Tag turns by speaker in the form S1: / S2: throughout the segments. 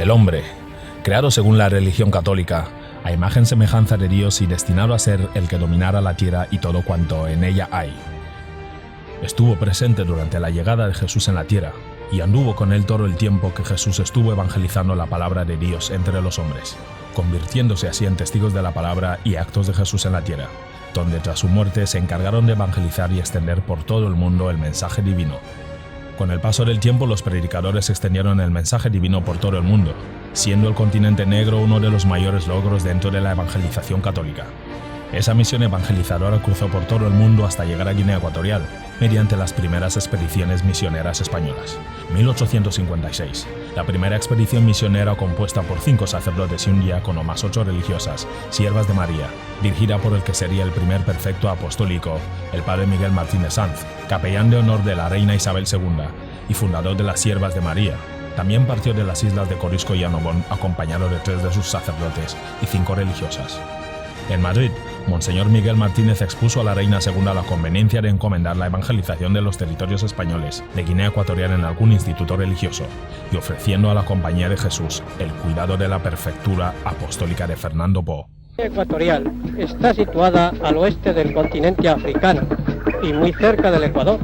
S1: El hombre, creado según la religión católica, a imagen semejanza de Dios y destinado a ser el que dominara la tierra y todo cuanto en ella hay. Estuvo presente durante la llegada de Jesús en la tierra, y anduvo con él todo el tiempo que Jesús estuvo evangelizando la palabra de Dios entre los hombres, convirtiéndose así en testigos de la palabra y actos de Jesús en la tierra, donde tras su muerte se encargaron de evangelizar y extender por todo el mundo el mensaje divino. Con el paso del tiempo, los predicadores extendieron el mensaje divino por todo el mundo, siendo el continente negro uno de los mayores logros dentro de la evangelización católica. Esa misión evangelizadora cruzó por todo el mundo hasta llegar a Guinea Ecuatorial, mediante las primeras expediciones misioneras españolas. 1856. La primera expedición misionera, compuesta por 5 sacerdotes y un diácono más 8 religiosas, siervas de María, dirigida por el que sería el primer prefecto apostólico, el padre Miguel Martínez Sanz, capellán de honor de la reina Isabel II y fundador de las Siervas de María. También partió de las islas de Corisco y Annobón, acompañado de 3 de sus sacerdotes y 5 religiosas. En Madrid, Monseñor Miguel Martínez expuso a la Reina II la conveniencia de encomendar la evangelización de los territorios españoles de Guinea Ecuatorial en algún instituto religioso, y ofreciendo a la Compañía de Jesús el cuidado de la prefectura apostólica de Fernando Po.
S2: Guinea Ecuatorial está situada al oeste del continente africano y muy cerca del Ecuador,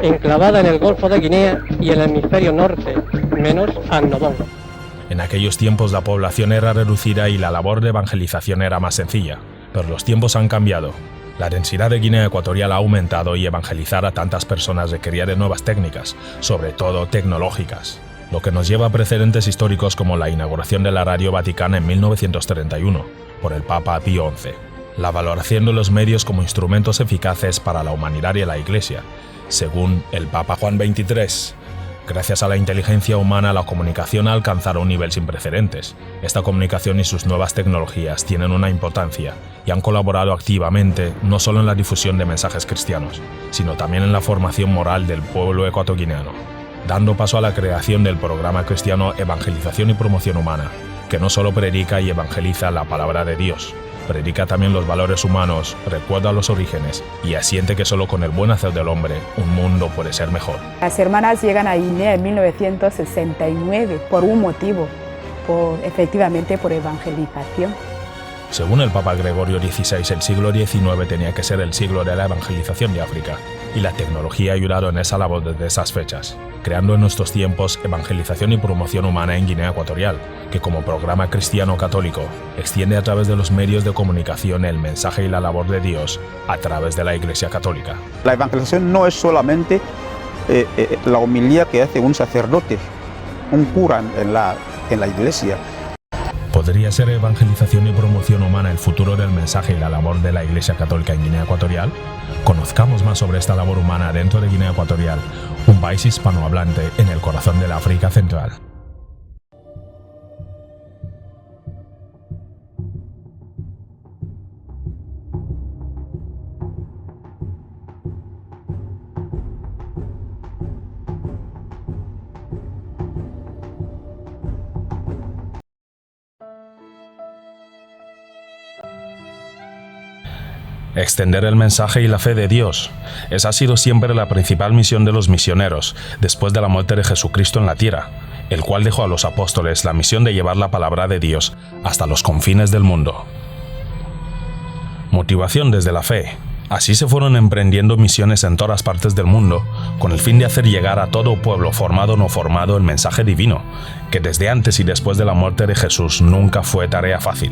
S2: enclavada en el Golfo de Guinea y en el hemisferio norte, menos Annobón.
S1: En aquellos tiempos la población era reducida y la labor de evangelización era más sencilla, pero los tiempos han cambiado. La densidad de Guinea Ecuatorial ha aumentado y evangelizar a tantas personas requería de nuevas técnicas, sobre todo tecnológicas, lo que nos lleva a precedentes históricos como la inauguración de la Radio Vaticana en 1931 por el Papa Pío XI, la valoración de los medios como instrumentos eficaces para la humanidad y la Iglesia, según el Papa Juan XXIII. Gracias a la inteligencia humana, la comunicación ha alcanzado un nivel sin precedentes. Esta comunicación y sus nuevas tecnologías tienen una importancia y han colaborado activamente no solo en la difusión de mensajes cristianos, sino también en la formación moral del pueblo ecuatoguineano, dando paso a la creación del programa cristiano Evangelización y Promoción Humana, que no solo predica y evangeliza la palabra de Dios, predica también los valores humanos, recuerda los orígenes y asiente que solo con el buen hacer del hombre un mundo puede ser mejor.
S3: Las hermanas llegan a Guinea en 1969 por un motivo, efectivamente por evangelización.
S1: Según el Papa Gregorio XVI, el siglo XIX tenía que ser el siglo de la evangelización de África, y la tecnología ha ayudado en esa labor desde esas fechas, creando en nuestros tiempos Evangelización y Promoción Humana en Guinea Ecuatorial, que como programa cristiano católico extiende a través de los medios de comunicación el mensaje y la labor de Dios a través de la Iglesia Católica.
S4: La evangelización no es solamente la homilía que hace un sacerdote, un cura en la iglesia.
S1: ¿Podría ser Evangelización y Promoción Humana el futuro del mensaje y la labor de la Iglesia Católica en Guinea Ecuatorial? Conozcamos más sobre esta labor humana dentro de Guinea Ecuatorial, un país hispanohablante en el corazón de la África Central. Extender el mensaje y la fe de Dios. Esa ha sido siempre la principal misión de los misioneros, después de la muerte de Jesucristo en la tierra, el cual dejó a los apóstoles la misión de llevar la palabra de Dios hasta los confines del mundo. Motivación desde la fe. Así se fueron emprendiendo misiones en todas partes del mundo, con el fin de hacer llegar a todo pueblo, formado o no formado, el mensaje divino, que desde antes y después de la muerte de Jesús nunca fue tarea fácil,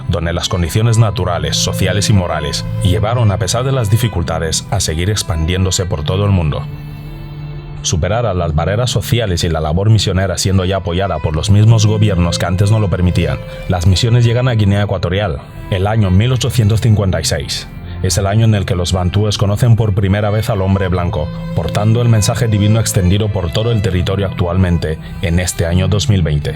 S1: donde las condiciones naturales, sociales y morales llevaron, a pesar de las dificultades, a seguir expandiéndose por todo el mundo. Superadas las barreras sociales y la labor misionera siendo ya apoyada por los mismos gobiernos que antes no lo permitían, las misiones llegan a Guinea Ecuatorial, el año 1856. Es el año en el que los bantúes conocen por primera vez al hombre blanco, portando el mensaje divino extendido por todo el territorio actualmente en este año 2020.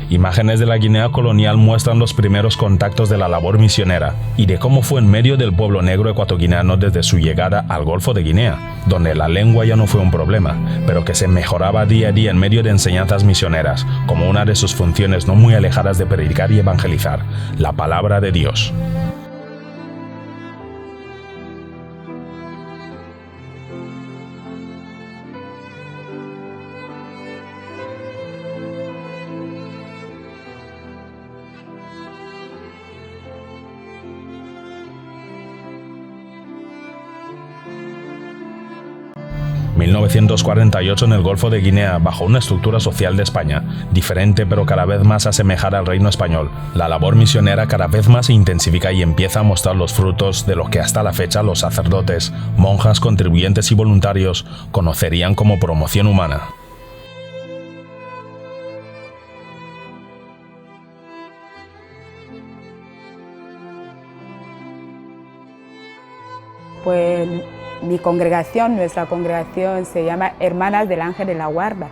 S1: Imágenes de la Guinea colonial muestran los primeros contactos de la labor misionera y de cómo fue en medio del pueblo negro ecuatoguineano desde su llegada al Golfo de Guinea, donde la lengua ya no fue un problema, pero que se mejoraba día a día en medio de enseñanzas misioneras, como una de sus funciones no muy alejadas de predicar y evangelizar, la palabra de Dios. 1948 en el Golfo de Guinea, bajo una estructura social de España, diferente pero cada vez más asemejada al reino español. La labor misionera cada vez más se intensifica y empieza a mostrar los frutos de lo que hasta la fecha los sacerdotes, monjas, contribuyentes y voluntarios conocerían como promoción humana.
S3: Pues mi congregación, nuestra congregación se llama Hermanas del Ángel de la Guarda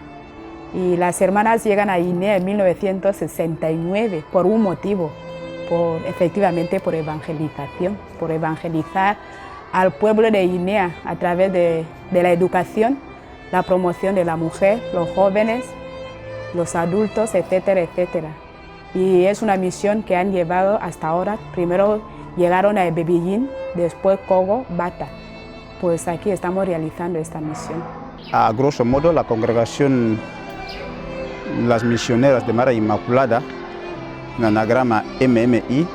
S3: y las hermanas llegan a Guinea en 1969 por un motivo, efectivamente por evangelización, por evangelizar al pueblo de Guinea a través de la educación, la promoción de la mujer, los jóvenes, los adultos, etcétera, etcétera. Y es una misión que han llevado hasta ahora. Primero llegaron a Bebillín, después Cogo, Bata. Pues aquí estamos realizando esta misión.
S4: A grosso modo, la congregación Las Misioneras de María Inmaculada, en anagrama MMI,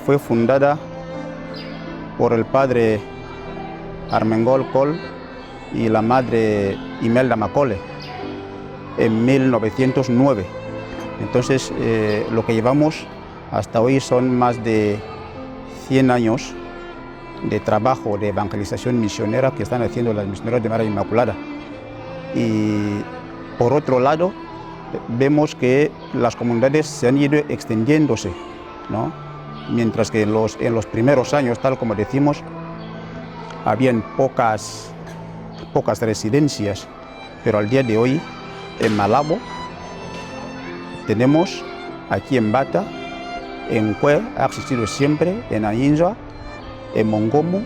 S4: fue fundada por el padre Armengol Col y la madre Imelda Macole en 1909. Entonces, lo que llevamos hasta hoy son más de 100 años de trabajo de evangelización misionera que están haciendo las misioneras de María Inmaculada. Y por otro lado, vemos que las comunidades se han ido extendiéndose, ¿no? Mientras que en los primeros años, tal como decimos, habían pocas residencias, pero al día de hoy en Malabo tenemos, aquí en Bata, en Cue ha existido siempre, en Ainza, en Mongomo,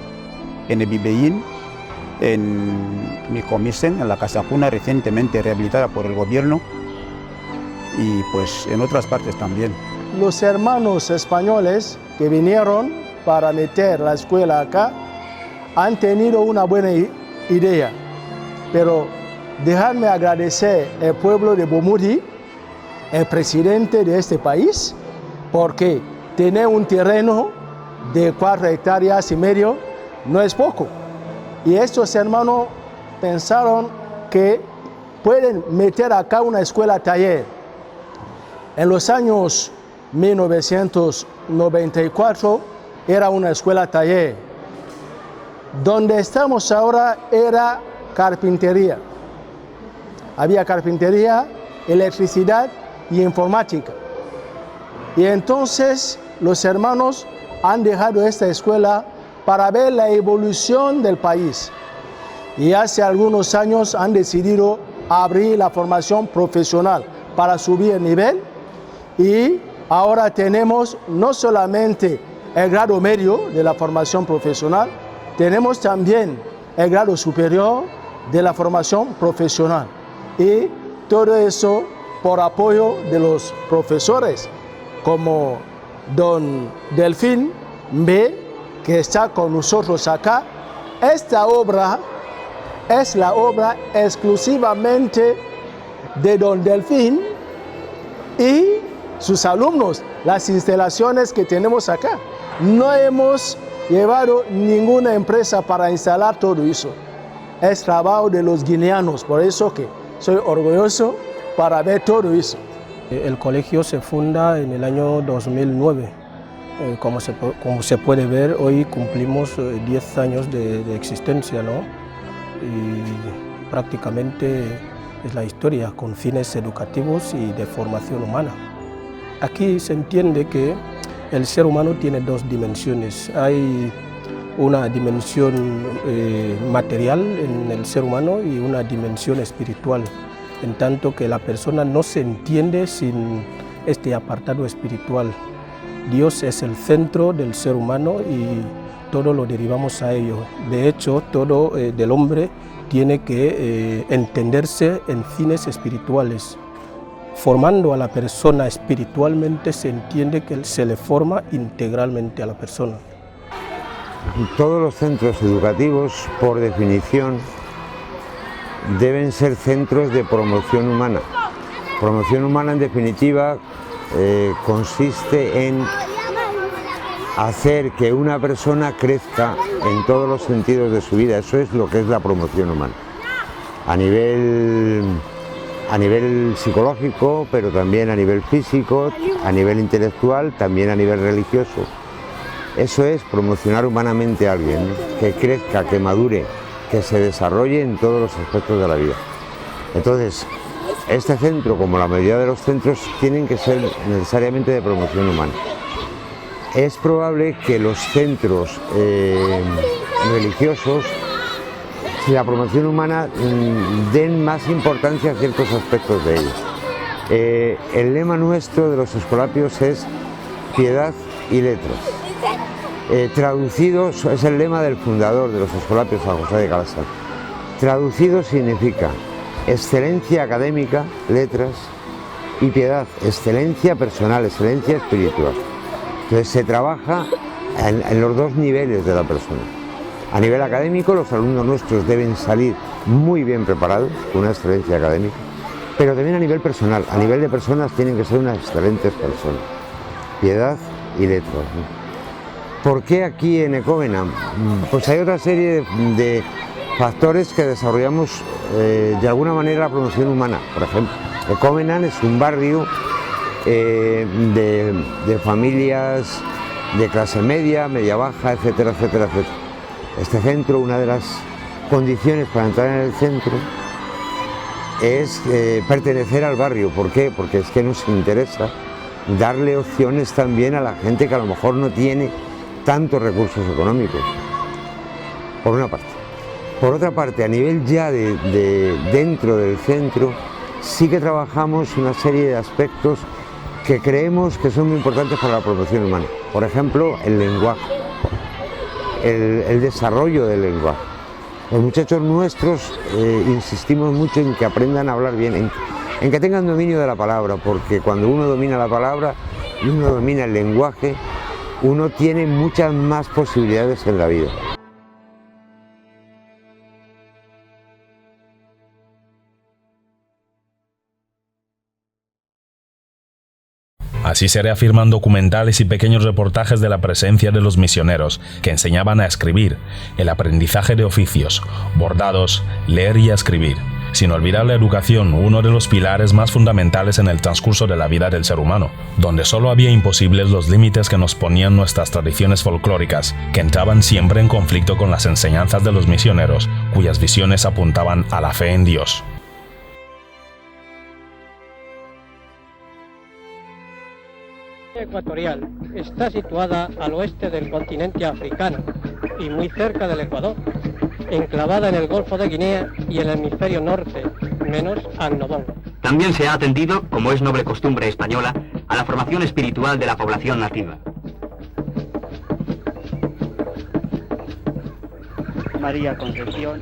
S4: en Ebibeín, en Micomisen, en la Casa Cuna, recientemente rehabilitada por el gobierno, y pues en otras partes también.
S5: Los hermanos españoles que vinieron para meter la escuela acá han tenido una buena idea, pero dejadme agradecer al pueblo de Bomudi, el presidente de este país, porque tener un terreno de 4,5 hectáreas no es poco. Y estos hermanos pensaron que pueden meter acá una escuela taller. En los años 1994 era una escuela taller. Donde estamos ahora era carpintería. Había carpintería, electricidad y informática. Y entonces los hermanos han dejado esta escuela para ver la evolución del país. Y hace algunos años han decidido abrir la formación profesional para subir el nivel. Y ahora tenemos no solamente el grado medio de la formación profesional, tenemos también el grado superior de la formación profesional. Y todo eso por apoyo de los profesores, como don Delfín B, que está con nosotros acá. Esta obra es la obra exclusivamente de don Delfín y sus alumnos, las instalaciones que tenemos acá. No hemos llevado ninguna empresa para instalar todo eso. Es trabajo de los guineanos, por eso que soy orgulloso para ver todo eso.
S2: El colegio se funda en el año 2009. Como se puede ver, hoy cumplimos 10 años de existencia, ¿no? Y prácticamente es la historia con fines educativos y de formación humana. Aquí se entiende que el ser humano tiene dos dimensiones. Hay una dimensión material en el ser humano y una dimensión espiritual, en tanto que la persona no se entiende sin este apartado espiritual. Dios es el centro del ser humano y todo lo derivamos a ello. De hecho, todo del hombre tiene que entenderse en fines espirituales. Formando a la persona espiritualmente se entiende que se le forma integralmente a la persona.
S6: Todos los centros educativos, por definición, deben ser centros de promoción humana. Promoción humana, en definitiva, consiste en hacer que una persona crezca en todos los sentidos de su vida. Eso es lo que es la promoción humana. A nivel psicológico, pero también a nivel físico, a nivel intelectual, también a nivel religioso. Eso es promocionar humanamente a alguien, ¿no? Que crezca, que madure, que se desarrolle en todos los aspectos de la vida. Entonces, este centro, como la mayoría de los centros, tienen que ser necesariamente de promoción humana. Es probable que los centros religiosos, la promoción humana, den más importancia a ciertos aspectos de ellos. El lema nuestro de los escolapios es piedad y letras. Traducido, es el lema del fundador de los escolapios, San José de Calasar. Traducido significa excelencia académica, letras, y piedad, excelencia personal, excelencia espiritual. Entonces se trabaja en los dos niveles de la persona. A nivel académico, los alumnos nuestros deben salir muy bien preparados, con una excelencia académica, pero también a nivel personal. A nivel de personas tienen que ser unas excelentes personas. Piedad y letras, ¿no? ¿Por qué aquí en Ecómena? Pues hay otra serie de factores que desarrollamos de alguna manera la promoción humana. Por ejemplo, Ecómena es un barrio de familias de clase media, media baja, etcétera, etcétera, etcétera. Este centro, una de las condiciones para entrar en el centro es pertenecer al barrio. ¿Por qué? Porque es que nos interesa darle opciones también a la gente que a lo mejor no tiene tantos recursos económicos, por una parte. Por otra parte, a nivel ya dentro del centro, sí que trabajamos una serie de aspectos que creemos que son muy importantes para la promoción humana. Por ejemplo, el lenguaje, el desarrollo del lenguaje. Los muchachos nuestros insistimos mucho en que aprendan a hablar bien, en que tengan dominio de la palabra, porque cuando uno domina la palabra y uno domina el lenguaje, uno tiene muchas más posibilidades en la vida.
S1: Así se reafirman documentales y pequeños reportajes de la presencia de los misioneros que enseñaban a escribir, el aprendizaje de oficios, bordados, leer y escribir, sin olvidar la educación, uno de los pilares más fundamentales en el transcurso de la vida del ser humano, donde solo había imposibles los límites que nos ponían nuestras tradiciones folclóricas, que entraban siempre en conflicto con las enseñanzas de los misioneros, cuyas visiones apuntaban a la fe en Dios.
S2: Ecuatorial está situada al oeste del continente africano y muy cerca del Ecuador, enclavada en el Golfo de Guinea y en el hemisferio norte, menos Annobón.
S7: También se ha atendido, como es noble costumbre española, a la formación espiritual de la población nativa.
S8: María Concepción.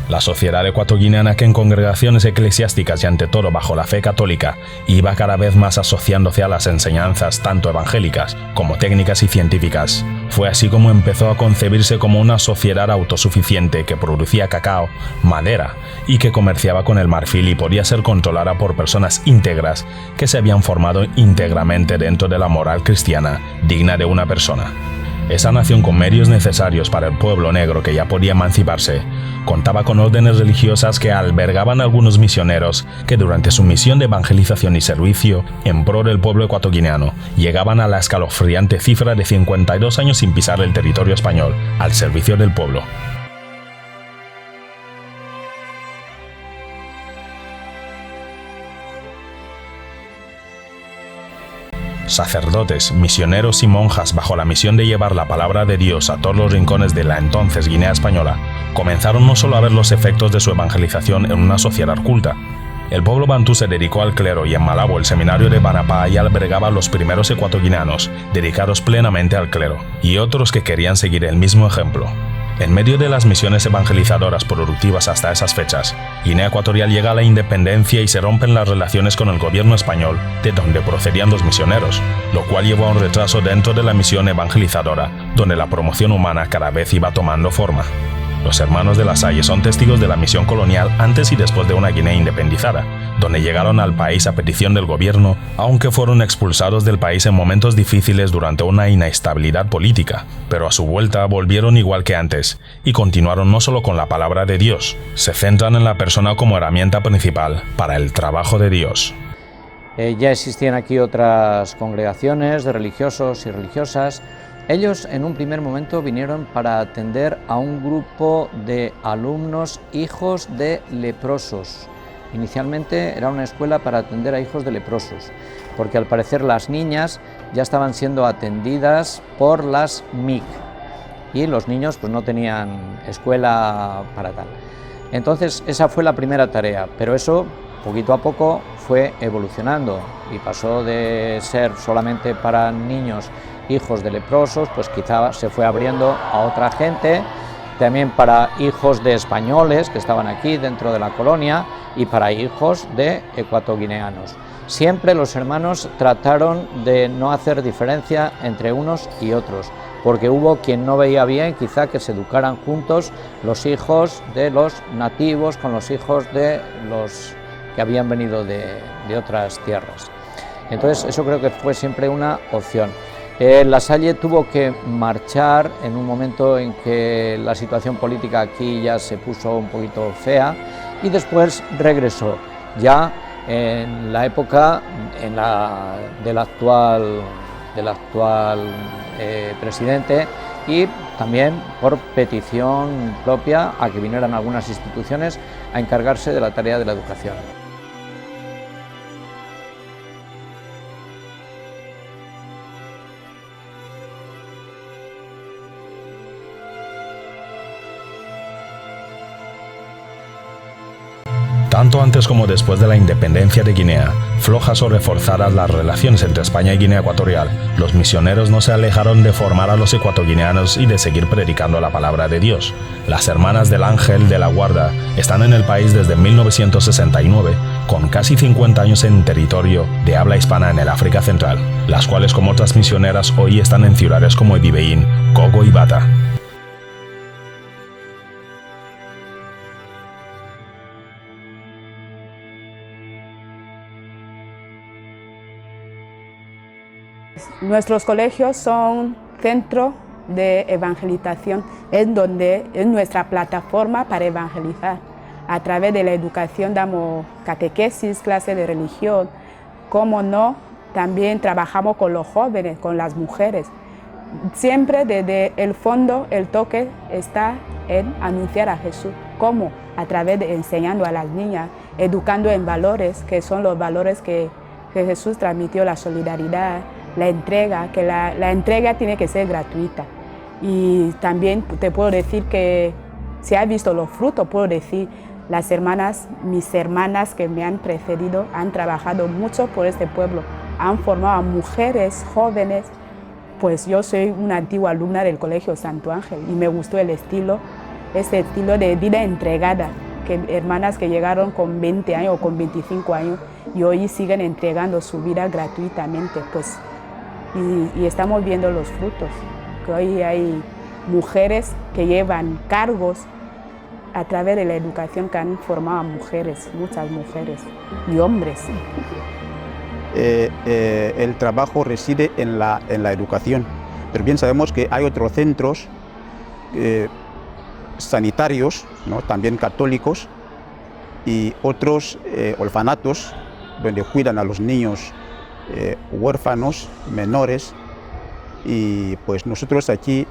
S1: La sociedad ecuatoguineana, que en congregaciones eclesiásticas y ante todo bajo la fe católica, iba cada vez más asociándose a las enseñanzas tanto evangélicas como técnicas y científicas. Fue así como empezó a concebirse como una sociedad autosuficiente que producía cacao, madera y que comerciaba con el marfil y podía ser controlada por personas íntegras que se habían formado íntegramente dentro de la moral cristiana digna de una persona. Esa nación, con medios necesarios para el pueblo negro que ya podía emanciparse, contaba con órdenes religiosas que albergaban algunos misioneros que durante su misión de evangelización y servicio en pro del pueblo ecuatoguineano llegaban a la escalofriante cifra de 52 años sin pisar el territorio español, al servicio del pueblo. Sacerdotes, misioneros y monjas bajo la misión de llevar la palabra de Dios a todos los rincones de la entonces Guinea española, comenzaron no solo a ver los efectos de su evangelización en una sociedad culta. El pueblo bantú se dedicó al clero y en Malabo el seminario de Banapá ya albergaba a los primeros ecuatoguineanos dedicados plenamente al clero, y otros que querían seguir el mismo ejemplo. En medio de las misiones evangelizadoras productivas hasta esas fechas, Guinea Ecuatorial llega a la independencia y se rompen las relaciones con el gobierno español de donde procedían los misioneros, lo cual llevó a un retraso dentro de la misión evangelizadora, donde la promoción humana cada vez iba tomando forma. Los hermanos de La Salle son testigos de la misión colonial antes y después de una Guinea independizada, donde llegaron al país a petición del gobierno, aunque fueron expulsados del país en momentos difíciles durante una inestabilidad política, pero a su vuelta volvieron igual que antes, y continuaron no solo con la palabra de Dios, se centran en la persona como herramienta principal para el trabajo de Dios.
S9: Ya existían aquí otras congregaciones de religiosos y religiosas. Ellos en un primer momento vinieron para atender a un grupo de alumnos hijos de leprosos. Inicialmente era una escuela para atender a hijos de leprosos, porque al parecer las niñas ya estaban siendo atendidas por las MIC y los niños pues no tenían escuela para tal. Entonces esa fue la primera tarea, pero eso poquito a poco fue evolucionando y pasó de ser solamente para niños hijos de leprosos, pues quizá se fue abriendo a otra gente, también para hijos de españoles que estaban aquí dentro de la colonia y para hijos de ecuatoguineanos. Siempre los hermanos trataron de no hacer diferencia entre unos y otros, porque hubo quien no veía bien quizá que se educaran juntos los hijos de los nativos con los hijos de los que habían venido de otras tierras. Entonces eso creo que fue siempre una opción. La Salle tuvo que marchar en un momento en que la situación política aquí ya se puso un poquito fea y después regresó, ya en la época del actual presidente, y también por petición propia a que vinieran algunas instituciones a encargarse de la tarea de la educación.
S1: Tanto antes como después de la independencia de Guinea, flojas o reforzadas las relaciones entre España y Guinea Ecuatorial, los misioneros no se alejaron de formar a los ecuatoguineanos y de seguir predicando la palabra de Dios. Las Hermanas del Ángel de la Guarda están en el país desde 1969, con casi 50 años en territorio de habla hispana en el África Central, las cuales, como otras misioneras, hoy están en ciudades como Edibeín, Cogo y Bata.
S3: Nuestros colegios son centro de evangelización, es nuestra plataforma para evangelizar. A través de la educación damos catequesis, clases de religión, como no, también trabajamos con los jóvenes, con las mujeres. Siempre desde el fondo el toque está en anunciar a Jesús, como a través de enseñando a las niñas, educando en valores, que son los valores que Jesús transmitió, la solidaridad, la entrega, que la entrega tiene que ser gratuita. Y también te puedo decir que se han visto los frutos, puedo decir, las hermanas, mis hermanas que me han precedido, han trabajado mucho por este pueblo, han formado a mujeres jóvenes. Pues yo soy una antigua alumna del Colegio Santo Ángel y me gustó el estilo, ese estilo de vida entregada, que hermanas que llegaron con 20 años o con 25 años y hoy siguen entregando su vida gratuitamente, pues. Y estamos viendo los frutos, que hoy hay mujeres que llevan cargos a través de la educación que han formado a mujeres, muchas mujeres y hombres.
S4: El trabajo reside en la educación, pero bien sabemos que hay otros centros sanitarios, ¿no?, también católicos, y otros orfanatos donde cuidan a los niños huérfanos, menores, y pues nosotros aquí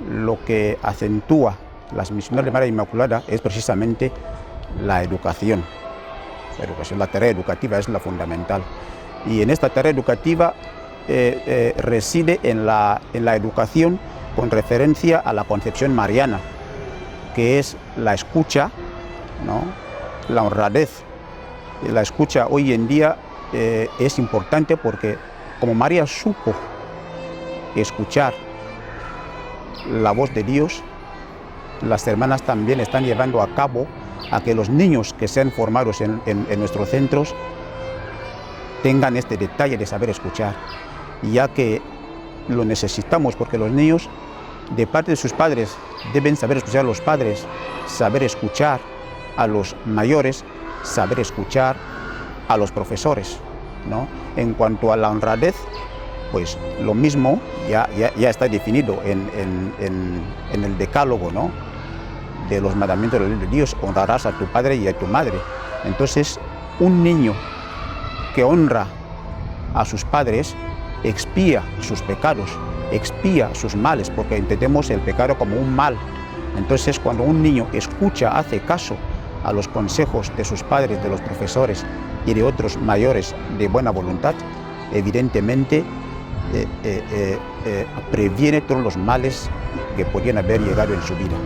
S4: lo que acentúa las misioneras de María Inmaculada es precisamente la educación. La tarea educativa es la fundamental, y en esta tarea educativa reside en la educación con referencia a la concepción mariana, que es la escucha, ¿no?, la honradez. La escucha hoy en día es importante porque como María supo escuchar la voz de Dios, las hermanas también están llevando a cabo a que los niños que sean formados en nuestros centros tengan este detalle de saber escuchar, ya que lo necesitamos, porque los niños de parte de sus padres deben saber escuchar a los padres, saber escuchar a los mayores, saber escuchar a los profesores, ¿no? En cuanto a la honradez, pues lo mismo ya está definido en el decálogo, ¿no?, de los mandamientos de la ley de Dios: honrarás a tu padre y a tu madre. Entonces, un niño que honra a sus padres expía sus pecados, expía sus males, porque entendemos el pecado como un mal. Entonces, cuando un niño escucha, hace caso a los consejos de sus padres, de los profesores y de otros mayores de buena voluntad, evidentemente previene todos los males que podían haber llegado en su vida.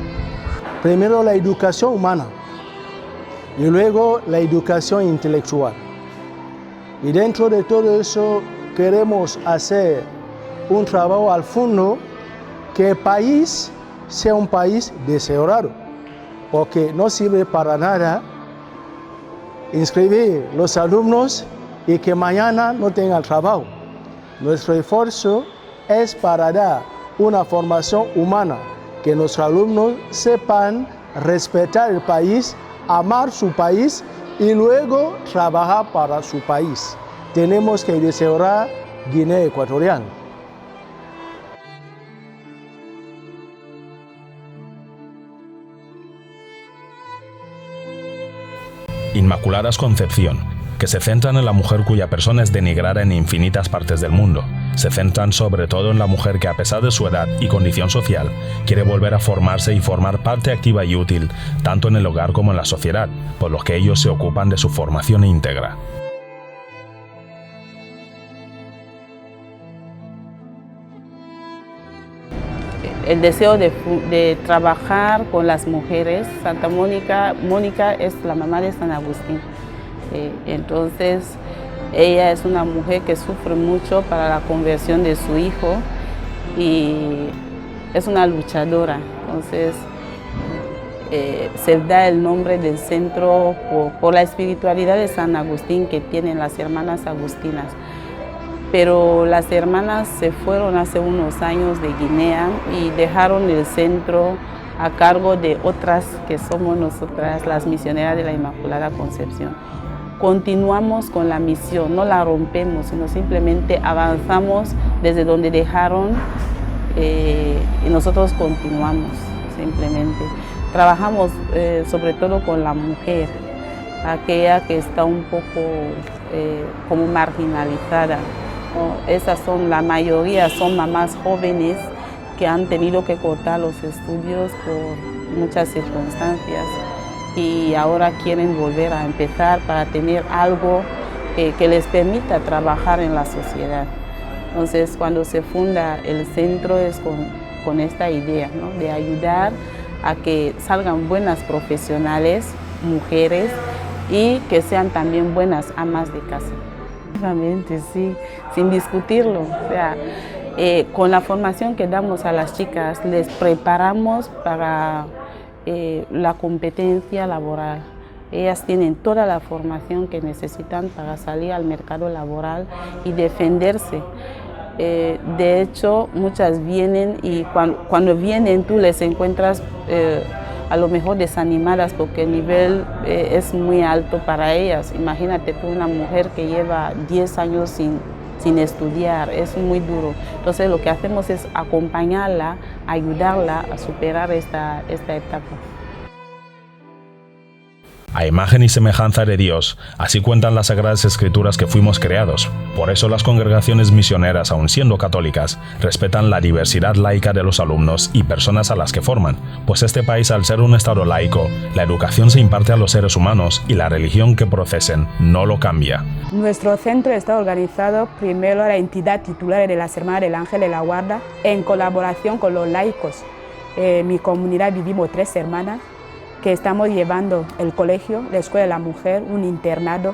S5: Primero la educación humana y luego la educación intelectual. Y dentro de todo eso queremos hacer un trabajo al fondo, que el país sea un país desarrollado, porque no sirve para nada inscribir los alumnos y que mañana no tengan trabajo. Nuestro esfuerzo es para dar una formación humana, que nuestros alumnos sepan respetar el país, amar su país y luego trabajar para su país. Tenemos que desarrollar Guinea Ecuatorial.
S1: Inmaculadas Concepción, que se centran en la mujer cuya persona es denigrada en infinitas partes del mundo. Se centran sobre todo en la mujer que, a pesar de su edad y condición social, quiere volver a formarse y formar parte activa y útil, tanto en el hogar como en la sociedad, por lo que ellos se ocupan de su formación íntegra.
S10: El deseo de trabajar con las mujeres. Santa Mónica es la mamá de San Agustín. Entonces, ella es una mujer que sufre mucho para la conversión de su hijo y es una luchadora. Entonces, se da el nombre del centro por la espiritualidad de San Agustín que tienen las hermanas agustinas. Pero las hermanas se fueron hace unos años de Guinea y dejaron el centro a cargo de otras que somos nosotras, las misioneras de la Inmaculada Concepción. Continuamos con la misión, no la rompemos, sino simplemente avanzamos desde donde dejaron y nosotros continuamos simplemente. Trabajamos sobre todo con la mujer, aquella que está un poco como marginalizada. Esas son, la mayoría son mamás jóvenes que han tenido que cortar los estudios por muchas circunstancias y ahora quieren volver a empezar para tener algo que les permita trabajar en la sociedad. Entonces, cuando se funda el centro es con esta idea, ¿no?, de ayudar a que salgan buenas profesionales, mujeres, y que sean también buenas amas de casa. Obviamente, sí, sin discutirlo. O sea, con la formación que damos a las chicas, les preparamos para la competencia laboral. Ellas tienen toda la formación que necesitan para salir al mercado laboral y defenderse. De hecho, muchas vienen y cuando vienen tú les encuentras a lo mejor desanimadas porque el nivel es muy alto para ellas. Imagínate tú una mujer que lleva 10 años sin estudiar, es muy duro. Entonces lo que hacemos es acompañarla, ayudarla a superar esta etapa.
S1: A imagen y semejanza de Dios, así cuentan las Sagradas Escrituras que fuimos creados. Por eso las congregaciones misioneras, aun siendo católicas, respetan la diversidad laica de los alumnos y personas a las que forman, pues este país, al ser un estado laico, la educación se imparte a los seres humanos y la religión que profesen no lo cambia.
S3: Nuestro centro está organizado primero a la entidad titular de las Hermanas del Ángel de la Guarda, en colaboración con los laicos. En mi comunidad vivimos 3 hermanas, que estamos llevando el colegio, la Escuela de la Mujer, un internado,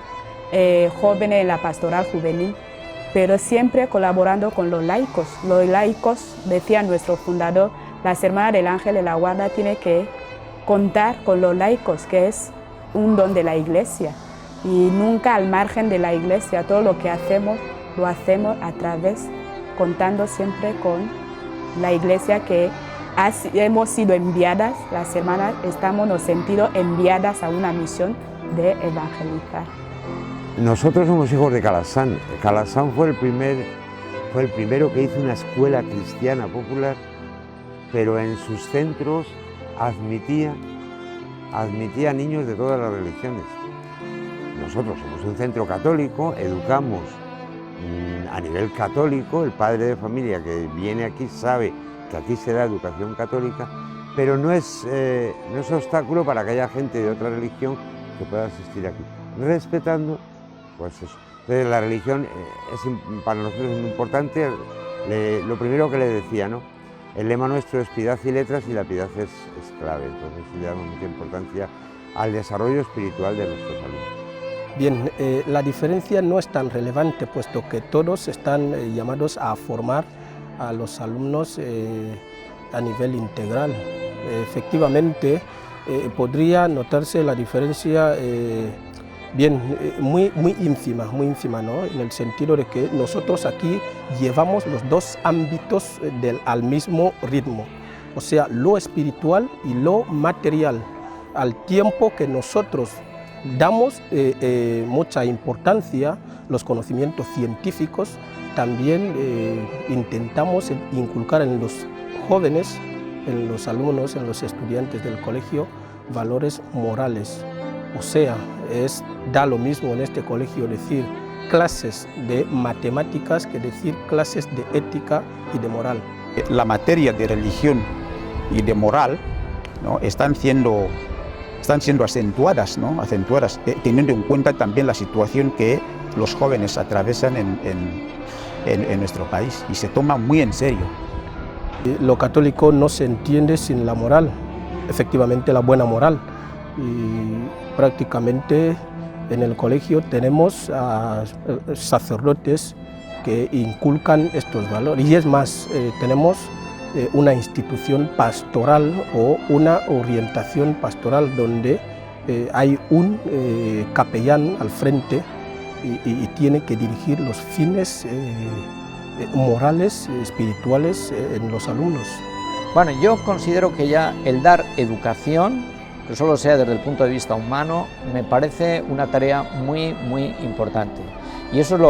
S3: jóvenes en la pastoral juvenil, pero siempre colaborando con los laicos. Los laicos, decía nuestro fundador, las Hermanas del Ángel de la Guarda tienen que contar con los laicos, que es un don de la Iglesia, y nunca al margen de la Iglesia. Todo lo que hacemos, lo hacemos a través, contando siempre con la Iglesia que hemos sido enviadas, las hermanas nos hemos sentido enviadas a una misión de evangelizar.
S6: Nosotros somos hijos de Calasanz. Calasanz fue el primero que hizo una escuela cristiana popular, pero en sus centros admitía niños de todas las religiones. Nosotros somos un centro católico, educamos a nivel católico, el padre de familia que viene aquí sabe que aquí se da educación católica, pero no es obstáculo para que haya gente de otra religión que pueda asistir aquí, respetando pues eso. Entonces la religión para nosotros es muy importante. Lo primero que le decía, ¿no? El lema nuestro es piedad y letras, y la piedad es clave, entonces le damos mucha importancia al desarrollo espiritual de nuestros alumnos.
S11: Bien, la diferencia no es tan relevante, puesto que todos están llamados a formar a los alumnos a nivel integral. Efectivamente, podría notarse la diferencia muy ínfima, ¿no? En el sentido de que nosotros aquí llevamos los dos ámbitos al mismo ritmo, o sea, lo espiritual y lo material, al tiempo que nosotros damos mucha importancia los conocimientos científicos. También intentamos inculcar en los jóvenes, en los alumnos, en los estudiantes del colegio, valores morales. O sea, da lo mismo en este colegio decir clases de matemáticas que decir clases de ética y de moral.
S4: La materia de religión y de moral, ¿no? están siendo acentuadas, ¿no? Teniendo en cuenta también la situación que los jóvenes atravesan en nuestro país, y se toma muy en serio.
S11: Lo católico no se entiende sin la moral, efectivamente la buena moral, y prácticamente en el colegio tenemos a sacerdotes que inculcan estos valores, y es más, tenemos una institución pastoral o una orientación pastoral donde hay un capellán al frente y tiene que dirigir los fines morales, espirituales en los alumnos.
S9: Bueno, yo considero que ya el dar educación, que solo sea desde el punto de vista humano, me parece una tarea muy importante. Y eso es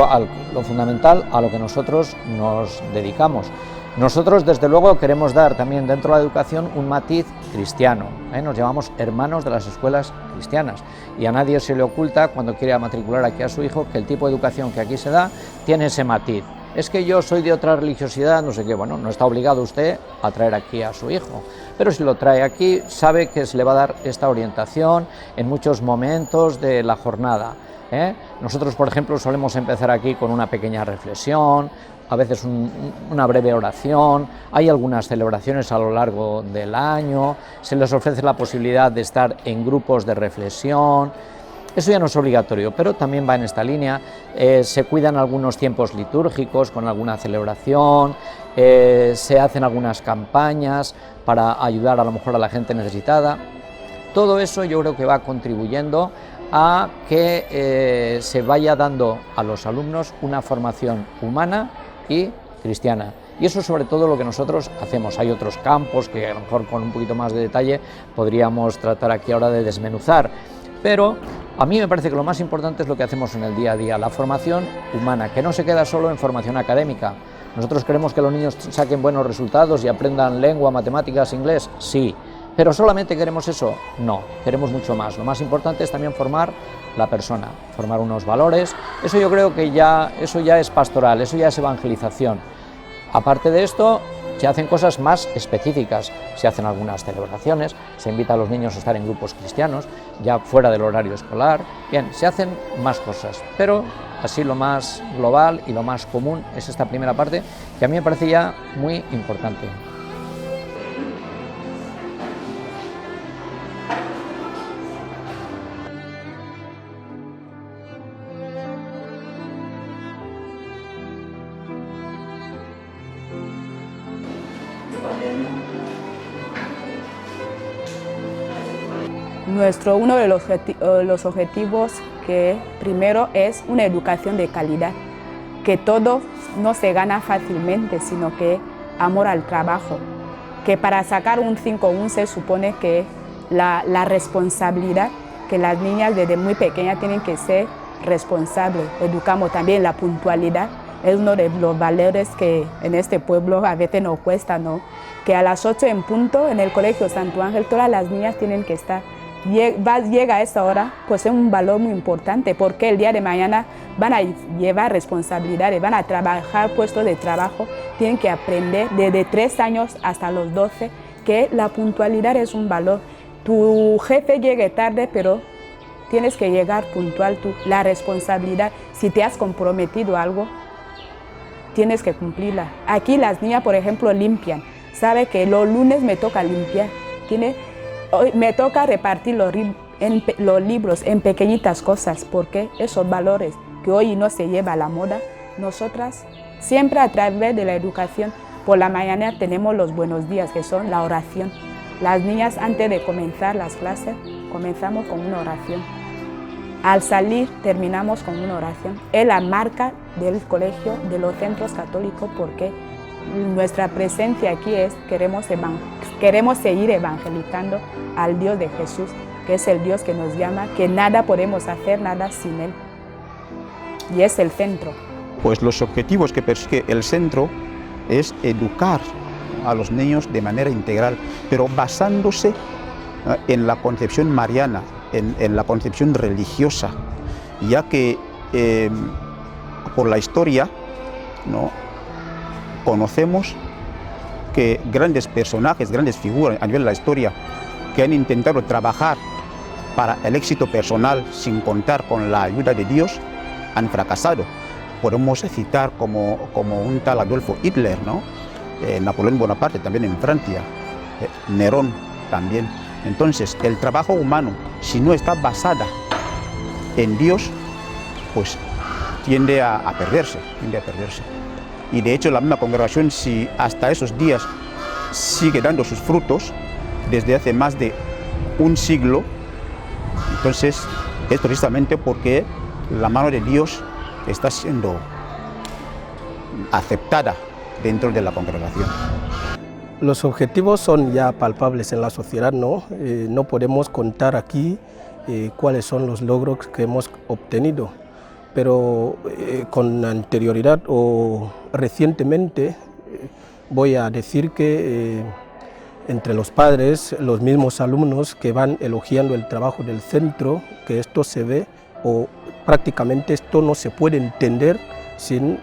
S9: lo fundamental a lo que nosotros nos dedicamos. Nosotros, desde luego, queremos dar también dentro de la educación un matiz cristiano, Nos llamamos hermanos de las escuelas cristianas, y a nadie se le oculta, cuando quiere matricular aquí a su hijo, que el tipo de educación que aquí se da tiene ese matiz. Es que yo soy de otra religiosidad, no sé qué, bueno, no está obligado usted a traer aquí a su hijo, pero si lo trae aquí, sabe que se le va a dar esta orientación en muchos momentos de la jornada. Nosotros, por ejemplo, solemos empezar aquí con una pequeña reflexión, a veces una breve oración, hay algunas celebraciones a lo largo del año, se les ofrece la posibilidad de estar en grupos de reflexión. Eso ya no es obligatorio, pero también va en esta línea. Se cuidan algunos tiempos litúrgicos con alguna celebración, se hacen algunas campañas para ayudar a lo mejor a la gente necesitada. Todo eso yo creo que va contribuyendo a que se vaya dando a los alumnos una formación humana y cristiana. Y eso es sobre todo lo que nosotros hacemos. Hay otros campos que a lo mejor con un poquito más de detalle podríamos tratar aquí ahora de desmenuzar, pero a mí me parece que lo más importante es lo que hacemos en el día a día, la formación humana, que no se queda solo en formación académica. Nosotros queremos que los niños saquen buenos resultados y aprendan lengua, matemáticas, inglés, sí, pero solamente queremos eso, no, queremos mucho más. Lo más importante es también formar la persona, formar unos valores. Eso yo creo que eso ya es pastoral, eso ya es evangelización. Aparte de esto, se hacen cosas más específicas, se hacen algunas celebraciones, se invita a los niños a estar en grupos cristianos, ya fuera del horario escolar. Bien, se hacen más cosas, pero así lo más global y lo más común es esta primera parte, que a mí me parece ya muy importante.
S3: Uno de los objetivos que primero es una educación de calidad, que todo no se gana fácilmente, sino que amor al trabajo, que para sacar un 5 o un 6 supone que la responsabilidad que las niñas desde muy pequeñas tienen que ser responsable, educamos también la puntualidad. Es uno de los valores que en este pueblo a veces nos cuesta, ¿no? Que a las 8 en punto en el Colegio Santo Ángel todas las niñas tienen que estar. Llega a esa hora, pues es un valor muy importante porque el día de mañana van a llevar responsabilidades, van a trabajar puestos de trabajo, tienen que aprender desde 3 años hasta los 12 que la puntualidad es un valor. Tu jefe llegue tarde, pero tienes que llegar puntual tú. La responsabilidad, si te has comprometido a algo, tienes que cumplirla. Aquí las niñas, por ejemplo, limpian. Sabe que los lunes me toca limpiar. Hoy me toca repartir los libros en pequeñitas cosas, porque esos valores que hoy no se lleva a la moda, nosotras siempre a través de la educación, por la mañana tenemos los buenos días, que son la oración. Las niñas antes de comenzar las clases, comenzamos con una oración. Al salir terminamos con una oración. Es la marca del colegio, de los centros católicos, porque nuestra presencia aquí es, queremos seguir evangelizando al Dios de Jesús, que es el Dios que nos llama, que nada podemos hacer, nada sin Él. Y es el centro.
S4: Pues los objetivos que persigue el centro es educar a los niños de manera integral, pero basándose en la concepción mariana, en la concepción religiosa, ya que por la historia, ¿no?, conocemos que grandes personajes, grandes figuras a nivel de la historia que han intentado trabajar para el éxito personal sin contar con la ayuda de Dios, han fracasado. Podemos citar como un tal Adolfo Hitler, ¿no?, Napoleón Bonaparte también en Francia, Nerón también. Entonces, el trabajo humano, si no está basada en Dios, pues tiende a perderse. Y de hecho la misma congregación, si hasta esos días sigue dando sus frutos desde hace más de un siglo, entonces es precisamente porque la mano de Dios está siendo aceptada dentro de la congregación.
S11: Los objetivos son ya palpables en la sociedad, ¿no? No podemos contar aquí cuáles son los logros que hemos obtenido, pero con anterioridad o recientemente voy a decir que entre los padres, los mismos alumnos que van elogiando el trabajo del centro, que esto se ve o prácticamente esto no se puede entender sin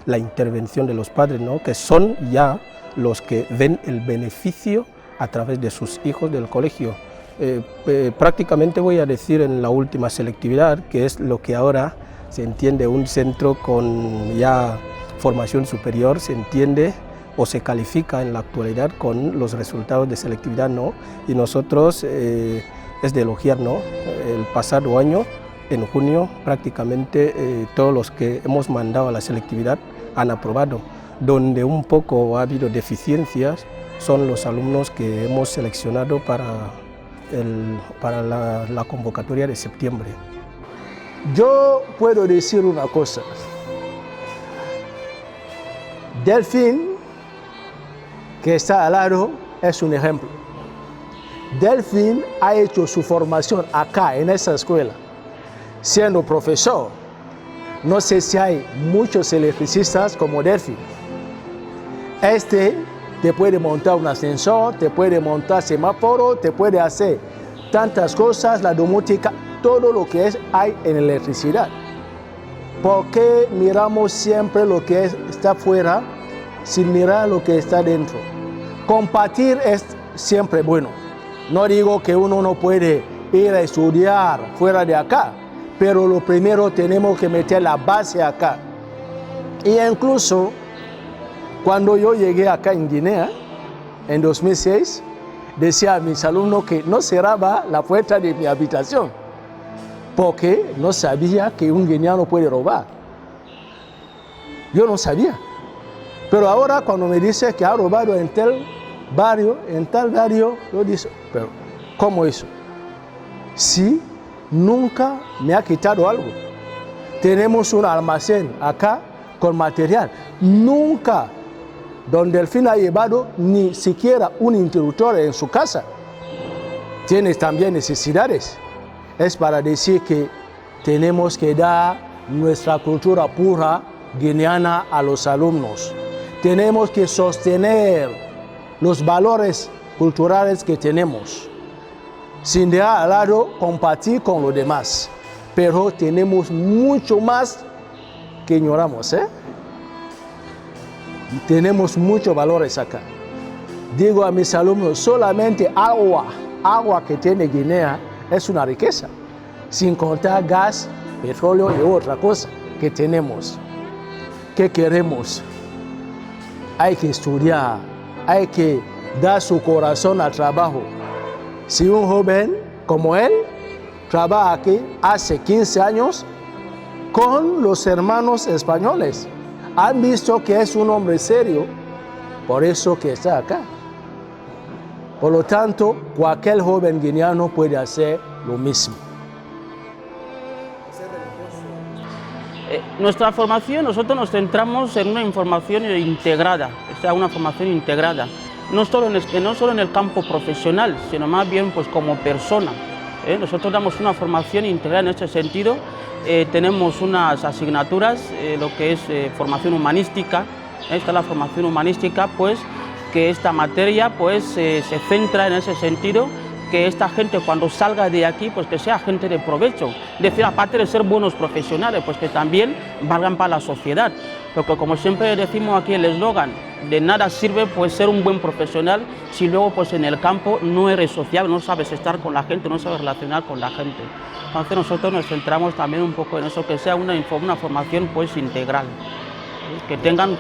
S11: la intervención de los padres, ¿no?, que son ya los que ven el beneficio a través de sus hijos del colegio. Prácticamente voy a decir en la última selectividad, que es lo que ahora se entiende un centro con ya formación superior, se entiende o se califica en la actualidad con los resultados de selectividad, ¿no? Y nosotros es de elogiar, ¿no? El pasado año, en junio, prácticamente todos los que hemos mandado a la selectividad han aprobado. Donde un poco ha habido deficiencias son los alumnos que hemos seleccionado para la convocatoria de septiembre.
S5: Yo puedo decir una cosa. Delfín, que está al lado, es un ejemplo. Delfín ha hecho su formación acá, en esa escuela, siendo profesor. No sé si hay muchos electricistas como Delfín. Este te puede montar un ascensor, te puede montar semáforo, te puede hacer tantas cosas, la domótica, todo lo que hay en electricidad. ¿Por qué miramos siempre lo que está fuera sin mirar lo que está dentro? Compartir es siempre bueno. No digo que uno no puede ir a estudiar fuera de acá, pero lo primero tenemos que meter la base acá. Y incluso cuando yo llegué acá en Guinea, en 2006, decía a mis alumnos que no cerraba la puerta de mi habitación, porque no sabía que un guineano puede robar. Yo no sabía. Pero ahora cuando me dice que ha robado en tal barrio, yo digo, pero ¿cómo eso? Sí, nunca me ha quitado algo. Tenemos un almacén acá con material. Nunca donde el fin ha llevado ni siquiera un interruptor en su casa. Tienes también necesidades. Es para decir que tenemos que dar nuestra cultura pura guineana a los alumnos. Tenemos que sostener los valores culturales que tenemos, sin dejar al lado compartir con los demás. Pero tenemos mucho más que ignoramos, Tenemos muchos valores acá. Digo a mis alumnos, solamente agua que tiene Guinea es una riqueza, sin contar gas, petróleo y otra cosa que tenemos. ¿Qué queremos? Hay que estudiar, hay que dar su corazón al trabajo. Si un joven como él trabaja aquí hace 15 años con los hermanos españoles, han visto que es un hombre serio, por eso que está acá. Por lo tanto, cualquier joven guineano puede hacer lo mismo.
S8: Nuestra formación, nosotros nos centramos en una información integrada, o sea, una formación integrada, no solo en el campo profesional, sino más bien pues, como persona. Nosotros damos una formación integral en este sentido. Tenemos unas asignaturas, lo que es formación humanística. Esta es la formación humanística, pues que esta materia pues, se centra en ese sentido, que esta gente cuando salga de aquí, pues que sea gente de provecho. Es decir, aparte de ser buenos profesionales, pues que también valgan para la sociedad. Porque como siempre decimos aquí el eslogan, de nada sirve pues ser un buen profesional si luego pues en el campo no eres sociable, no sabes estar con la gente, no sabes relacionar con la gente. Entonces nosotros nos centramos también un poco en eso, que sea una formación pues integral, que tengan...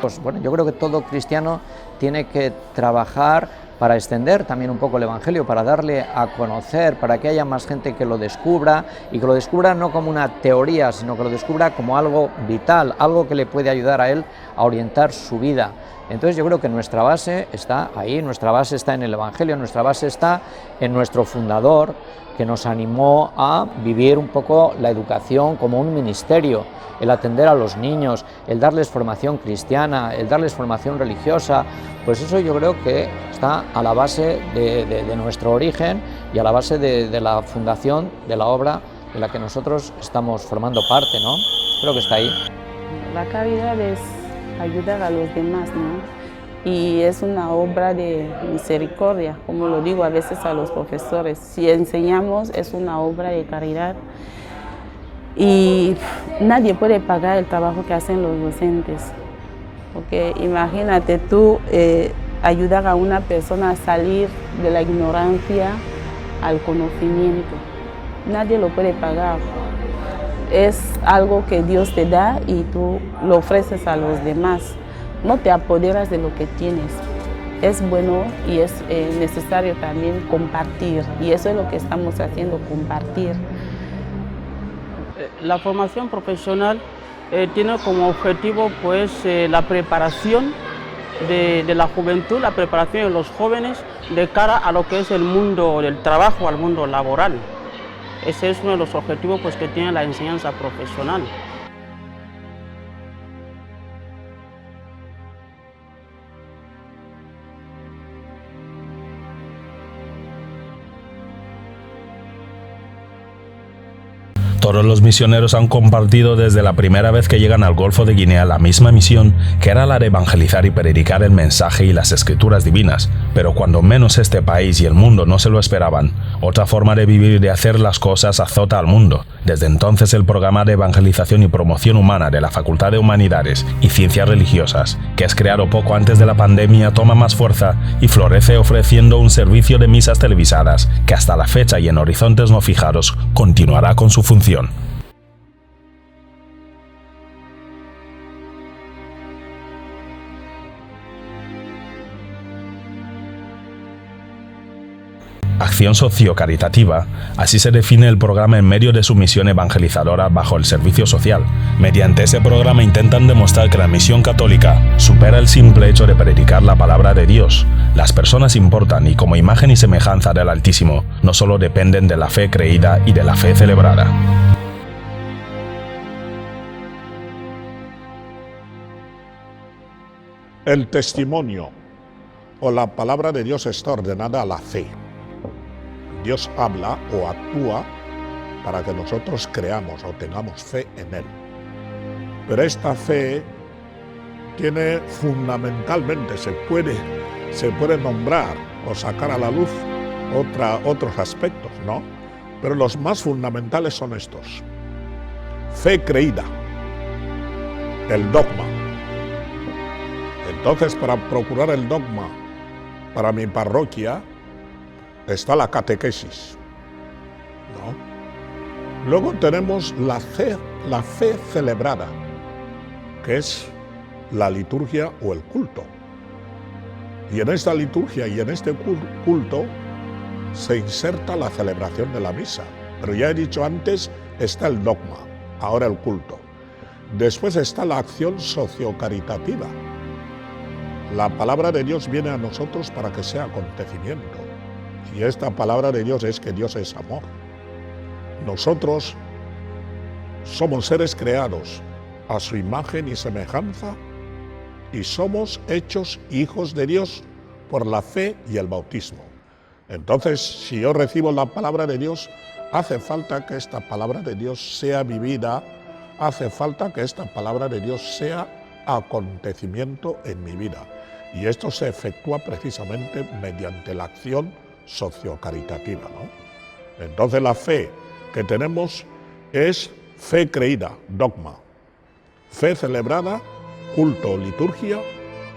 S9: Pues bueno, yo creo que todo cristiano tiene que trabajar para extender también un poco el Evangelio, para darle a conocer, para que haya más gente que lo descubra, y que lo descubra no como una teoría, sino que lo descubra como algo vital, algo que le puede ayudar a él a orientar su vida. Entonces yo creo que nuestra base está ahí, nuestra base está en el Evangelio, nuestra base está en nuestro fundador, que nos animó a vivir un poco la educación como un ministerio, el atender a los niños, el darles formación cristiana, el darles formación religiosa. Pues eso yo creo que está a la base de nuestro origen y a la base de la fundación de la obra de la que nosotros estamos formando parte, ¿no? Creo que está ahí.
S10: La caridad es ayudar a los demás, ¿no? Y es una obra de misericordia, como lo digo a veces a los profesores. Si enseñamos, es una obra de caridad y nadie puede pagar el trabajo que hacen los docentes. Porque imagínate tú ayudar a una persona a salir de la ignorancia al conocimiento. Nadie lo puede pagar. Es algo que Dios te da y tú lo ofreces a los demás. No te apoderas de lo que tienes. Es bueno y es necesario también compartir, y eso es lo que estamos haciendo, compartir.
S8: La formación profesional tiene como objetivo pues, la preparación de la juventud, la preparación de los jóvenes de cara a lo que es el mundo del trabajo, al mundo laboral. Ese es uno de los objetivos pues, que tiene la enseñanza profesional.
S1: Todos los misioneros han compartido desde la primera vez que llegan al Golfo de Guinea la misma misión, que era la de evangelizar y predicar el mensaje y las escrituras divinas. Pero cuando menos este país y el mundo no se lo esperaban, otra forma de vivir y de hacer las cosas azota al mundo. Desde entonces el programa de evangelización y promoción humana de la Facultad de Humanidades y Ciencias Religiosas, que es creado poco antes de la pandemia, toma más fuerza y florece ofreciendo un servicio de misas televisadas que hasta la fecha y en horizontes no fijados continuará con su función. Acción socio-caritativa, así se define el programa en medio de su misión evangelizadora bajo el servicio social. Mediante ese programa intentan demostrar que la misión católica supera el simple hecho de predicar la palabra de Dios. Las personas importan y como imagen y semejanza del Altísimo, no solo dependen de la fe creída y de la fe celebrada.
S12: El testimonio o la palabra de Dios está ordenada a la fe. Dios habla o actúa para que nosotros creamos o tengamos fe en Él. Pero esta fe tiene fundamentalmente, se puede nombrar o sacar a la luz otros aspectos, ¿no? Pero los más fundamentales son estos. Fe creída, el dogma. Entonces, para procurar el dogma para mi parroquia, está la catequesis, ¿no? Luego tenemos la fe celebrada, que es la liturgia o el culto. Y en esta liturgia y en este culto se inserta la celebración de la misa. Pero ya he dicho antes, está el dogma, ahora el culto. Después está la acción sociocaritativa. La palabra de Dios viene a nosotros para que sea acontecimiento. Y esta palabra de Dios es que Dios es amor. Nosotros somos seres creados a su imagen y semejanza y somos hechos hijos de Dios por la fe y el bautismo. Entonces, si yo recibo la palabra de Dios, hace falta que esta palabra de Dios sea vivida, hace falta que esta palabra de Dios sea acontecimiento en mi vida. Y esto se efectúa precisamente mediante la acción sociocaritativa, ¿no? Entonces la fe que tenemos es fe creída, dogma, fe celebrada, culto, liturgia,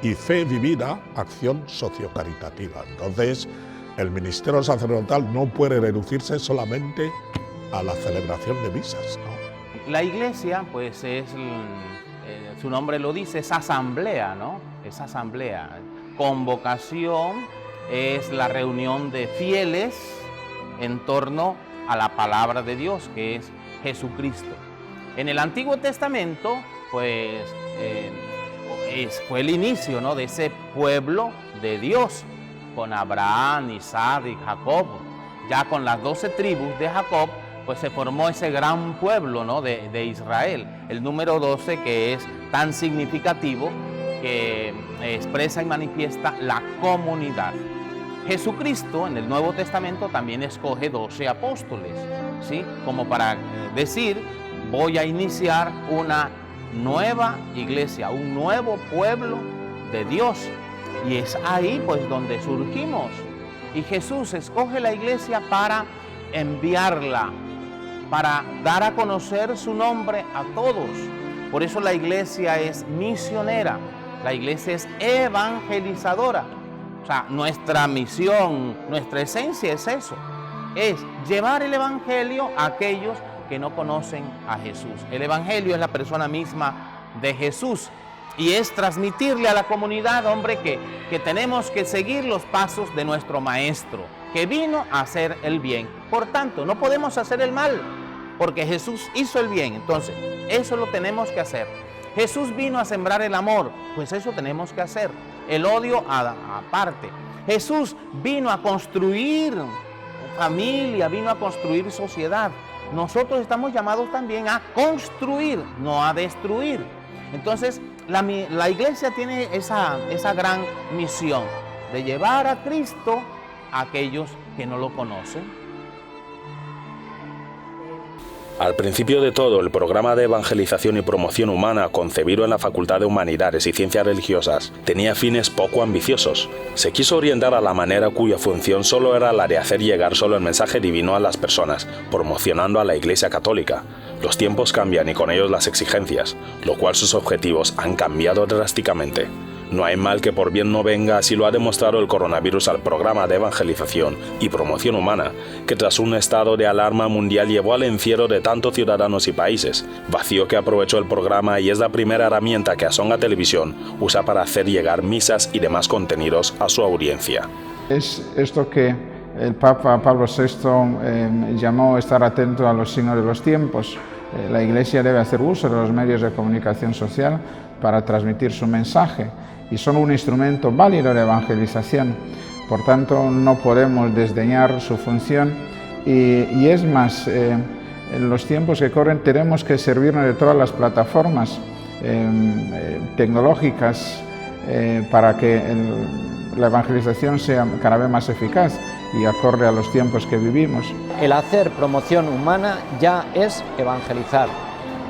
S12: y fe vivida, acción sociocaritativa. Entonces, el ministerio sacerdotal no puede reducirse solamente a la celebración de misas, ¿no?
S13: La iglesia, pues su nombre lo dice, es asamblea, ¿no? Es asamblea. Convocación es la reunión de fieles en torno a la palabra de Dios, que es Jesucristo. En el Antiguo Testamento, pues, fue el inicio, ¿no?, de ese pueblo de Dios, con Abraham, Isaac y Jacob. Ya con las 12 tribus de Jacob, pues se formó ese gran pueblo, ¿no?, de Israel. El número 12, que es tan significativo, que expresa y manifiesta la comunidad. Jesucristo en el Nuevo Testamento también escoge 12 apóstoles, ¿sí?, como para decir, voy a iniciar una nueva iglesia, un nuevo pueblo de Dios. Y es ahí pues donde surgimos. Y Jesús escoge la iglesia para enviarla, para dar a conocer su nombre a todos. Por eso la iglesia es misionera, la iglesia es evangelizadora. O sea, nuestra misión, nuestra esencia es eso, es llevar el evangelio a aquellos que no conocen a Jesús. El evangelio es la persona misma de Jesús y es transmitirle a la comunidad, hombre, que tenemos que seguir los pasos de nuestro maestro, que vino a hacer el bien. Por tanto, no podemos hacer el mal, porque Jesús hizo el bien. Entonces, eso lo tenemos que hacer. Jesús vino a sembrar el amor, pues eso tenemos que hacer. El odio aparte. Jesús vino a construir familia, vino a construir sociedad. Nosotros estamos llamados también a construir, no a destruir. Entonces, la iglesia tiene esa gran misión de llevar a Cristo a aquellos que no lo conocen.
S1: Al principio de todo, el programa de evangelización y promoción humana concebido en la Facultad de Humanidades y Ciencias Religiosas tenía fines poco ambiciosos. Se quiso orientar a la manera cuya función solo era la de hacer llegar solo el mensaje divino a las personas, promocionando a la Iglesia Católica. Los tiempos cambian y con ellos las exigencias, lo cual sus objetivos han cambiado drásticamente. No hay mal que por bien no venga, así lo ha demostrado el coronavirus al programa de evangelización y promoción humana, que tras un estado de alarma mundial llevó al encierro de tantos ciudadanos y países, vacío que aprovechó el programa y es la primera herramienta que Asonga Televisión usa para hacer llegar misas y demás contenidos a su audiencia.
S14: Es esto que el Papa Pablo VI llamó estar atento a los signos de los tiempos. La Iglesia debe hacer uso de los medios de comunicación social para transmitir su mensaje y son un instrumento válido de evangelización. Por tanto, no podemos desdeñar su función y es más, en los tiempos que corren tenemos que servirnos de todas las plataformas tecnológicas para que la evangelización sea cada vez más eficaz. y acorde a los tiempos que vivimos.
S9: El hacer promoción humana ya es evangelizar,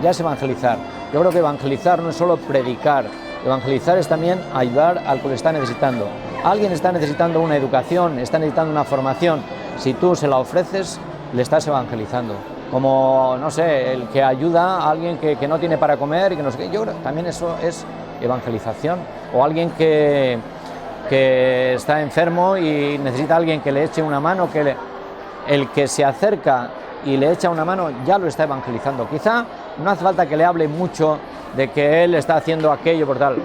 S9: ya es evangelizar. Yo creo que evangelizar no es solo predicar, evangelizar es también ayudar al que lo está necesitando. Alguien está necesitando una educación, está necesitando una formación, si tú se la ofreces, le estás evangelizando. Como, no sé, el que ayuda a alguien que no tiene para comer y que no sé qué, yo creo que también eso es evangelización. O alguien que está enfermo y necesita a alguien que le eche una mano, el que se acerca y le echa una mano ya lo está evangelizando. Quizá no hace falta que le hable mucho de que él está haciendo aquello por tal.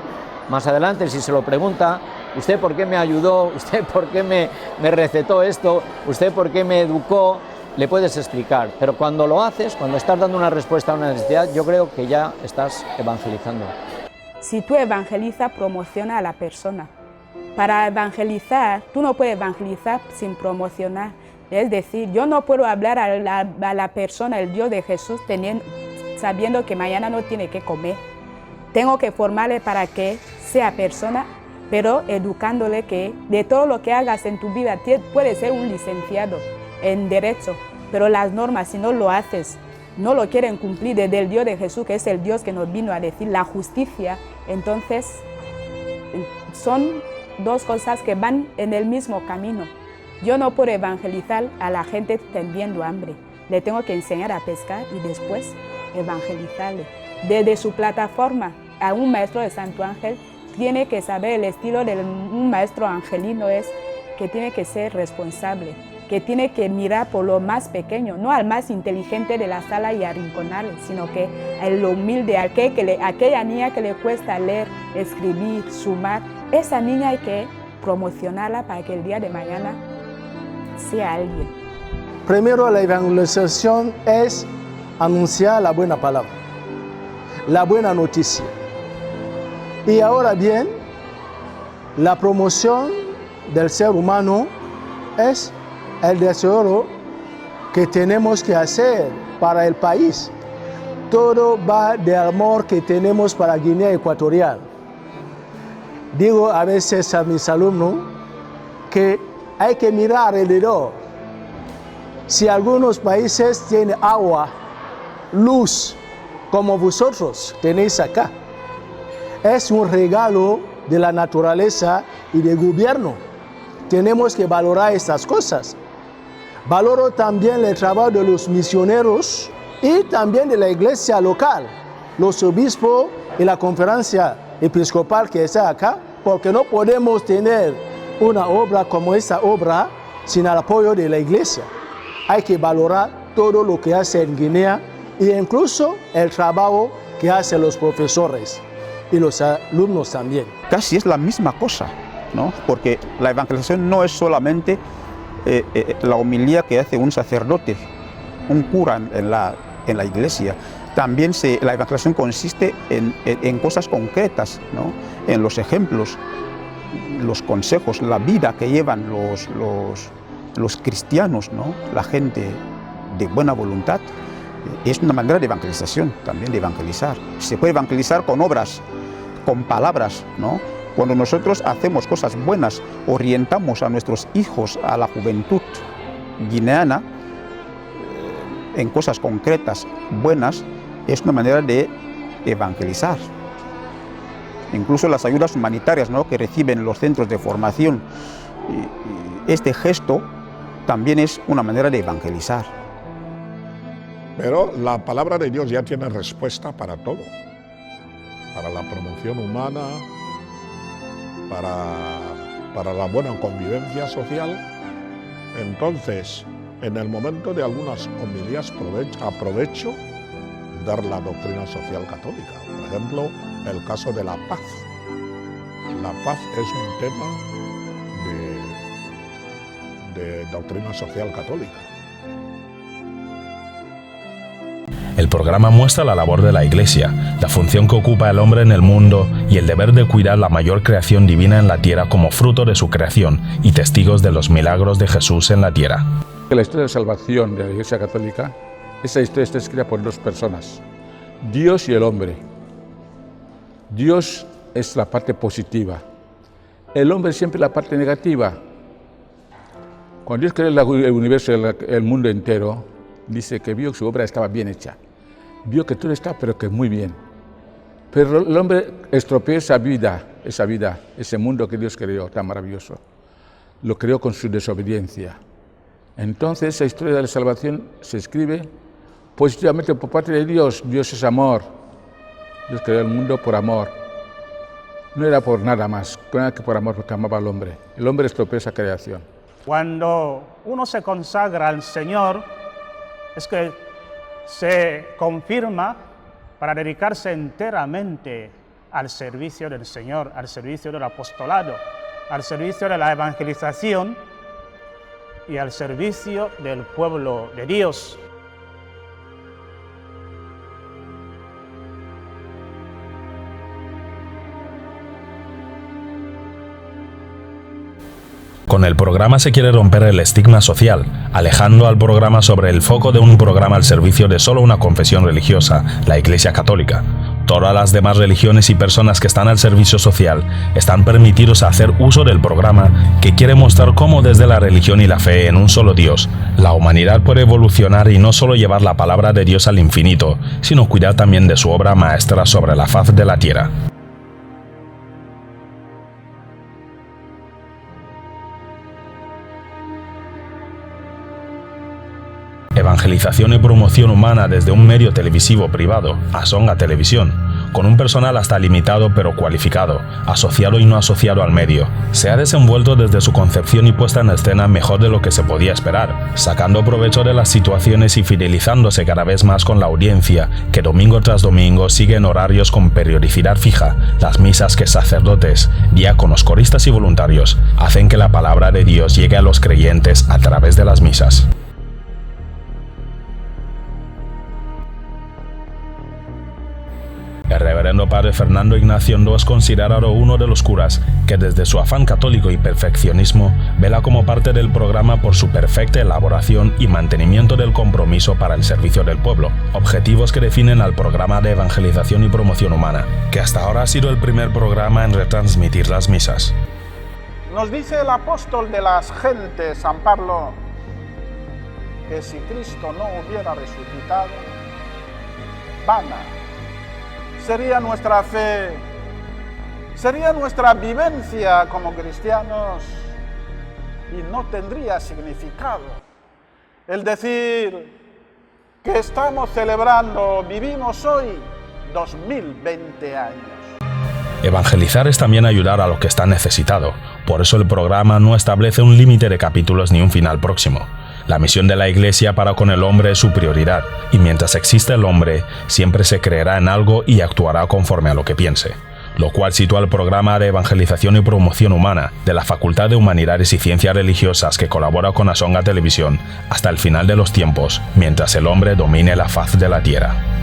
S9: Más adelante, si se lo pregunta, ¿usted por qué me ayudó? ¿Usted por qué me recetó esto? ¿Usted por qué me educó? Le puedes explicar, pero cuando lo haces, cuando estás dando una respuesta a una necesidad, yo creo que ya estás evangelizando.
S3: Si tú evangelizas, promociona a la persona. Para evangelizar, tú no puedes evangelizar sin promocionar. Es decir, yo no puedo hablar a la persona, el Dios de Jesús, sabiendo que mañana no tiene que comer. Tengo que formarle para que sea persona, pero educándole que de todo lo que hagas en tu vida, puedes ser un licenciado en derecho, pero las normas, si no lo haces, no lo quieren cumplir desde el Dios de Jesús, que es el Dios que nos vino a decir la justicia, entonces son dos cosas que van en el mismo camino. Yo no puedo evangelizar a la gente teniendo hambre, le tengo que enseñar a pescar y después evangelizarle. Desde su plataforma, a un maestro de Santo Ángel tiene que saber el estilo de un maestro angelino, es que tiene que ser responsable, que tiene que mirar por lo más pequeño, no al más inteligente de la sala y arrinconarle, sino que el humilde, aquella niña que le cuesta leer, escribir, sumar, esa niña hay que promocionarla para que el día de mañana sea alguien.
S5: Primero, la evangelización es anunciar la buena palabra, la buena noticia. Y ahora bien, la promoción del ser humano es el deseo que tenemos que hacer para el país. Todo va del amor que tenemos para Guinea Ecuatorial. Digo a veces a mis alumnos que hay que mirar alrededor. Si algunos países tienen agua, luz, como vosotros tenéis acá, es un regalo de la naturaleza y del gobierno. Tenemos que valorar estas cosas. Valoro también el trabajo de los misioneros y también de la iglesia local, los obispos y la conferencia episcopal que está acá, porque no podemos tener una obra como esta obra sin el apoyo de la iglesia. Hay que valorar todo lo que hace en Guinea e incluso el trabajo que hacen los profesores y los alumnos también.
S4: Casi es la misma cosa, ¿no? Porque la evangelización no es solamente la homilía que hace un sacerdote, un cura en la iglesia. También la evangelización consiste en cosas concretas, ¿no? En los ejemplos, los consejos, la vida que llevan los cristianos, ¿no? La gente de buena voluntad. Es una manera de evangelización, también de evangelizar. Se puede evangelizar con obras, con palabras, ¿no? Cuando nosotros hacemos cosas buenas, orientamos a nuestros hijos, a la juventud guineana, en cosas concretas, buenas, es una manera de evangelizar. Incluso las ayudas humanitarias, ¿no?, que reciben los centros de formación, este gesto también es una manera de evangelizar.
S12: Pero la palabra de Dios ya tiene respuesta para todo, para la promoción humana, para la buena convivencia social. Entonces, en el momento de algunas homilías aprovecho dar la doctrina social católica. Por ejemplo, el caso de la paz. La paz es un tema de doctrina social católica.
S1: El programa muestra la labor de la Iglesia, la función que ocupa el hombre en el mundo y el deber de cuidar la mayor creación divina en la tierra como fruto de su creación y testigos de los milagros de Jesús en la tierra.
S15: La historia de salvación de la Iglesia Católica, esa historia está escrita por dos personas, Dios y el hombre. Dios es la parte positiva, el hombre siempre la parte negativa. Cuando Dios creó el universo, el mundo entero, dice que vio que su obra estaba bien hecha. Vio que todo está, pero que muy bien. Pero el hombre estropeó esa vida, ese mundo que Dios creó tan maravilloso. Lo creó con su desobediencia. Entonces, esa historia de la salvación se escribe positivamente por parte de Dios. Dios es amor. Dios creó el mundo por amor. No era por nada más, era que por amor, porque amaba al hombre. El hombre estropeó esa creación.
S16: Cuando uno se consagra al Señor, es que se confirma para dedicarse enteramente al servicio del Señor, al servicio del apostolado, al servicio de la evangelización y al servicio del pueblo de Dios.
S1: Con el programa se quiere romper el estigma social, alejando al programa sobre el foco de un programa al servicio de solo una confesión religiosa, la Iglesia Católica. Todas las demás religiones y personas que están al servicio social están permitidos a hacer uso del programa, que quiere mostrar cómo desde la religión y la fe en un solo Dios, la humanidad puede evolucionar y no solo llevar la palabra de Dios al infinito, sino cuidar también de su obra maestra sobre la faz de la tierra. Evangelización y promoción humana desde un medio televisivo privado, Asonga Televisión, con un personal hasta limitado pero cualificado, asociado y no asociado al medio. Se ha desenvuelto desde su concepción y puesta en escena mejor de lo que se podía esperar, sacando provecho de las situaciones y fidelizándose cada vez más con la audiencia, que domingo tras domingo sigue en horarios con periodicidad fija las misas que sacerdotes, diáconos, coristas y voluntarios hacen que la palabra de Dios llegue a los creyentes a través de las misas. El reverendo padre Fernando Ignacio Ondo es considerado uno de los curas que desde su afán católico y perfeccionismo vela como parte del programa por su perfecta elaboración y mantenimiento del compromiso para el servicio del pueblo, objetivos que definen al programa de evangelización y promoción humana, que hasta ahora ha sido el primer programa en retransmitir las misas.
S17: Nos dice el apóstol de las gentes, San Pablo, que si Cristo no hubiera resucitado, vana sería nuestra fe, sería nuestra vivencia como cristianos y no tendría significado el decir que estamos celebrando, vivimos hoy 2020 años.
S1: Evangelizar es también ayudar a lo que está necesitado, por eso el programa no establece un límite de capítulos ni un final próximo. La misión de la Iglesia para con el hombre es su prioridad, y mientras existe el hombre, siempre se creerá en algo y actuará conforme a lo que piense, lo cual sitúa el programa de evangelización y promoción humana de la Facultad de Humanidades y Ciencias Religiosas que colabora con Asonga Televisión hasta el final de los tiempos, mientras el hombre domine la faz de la tierra.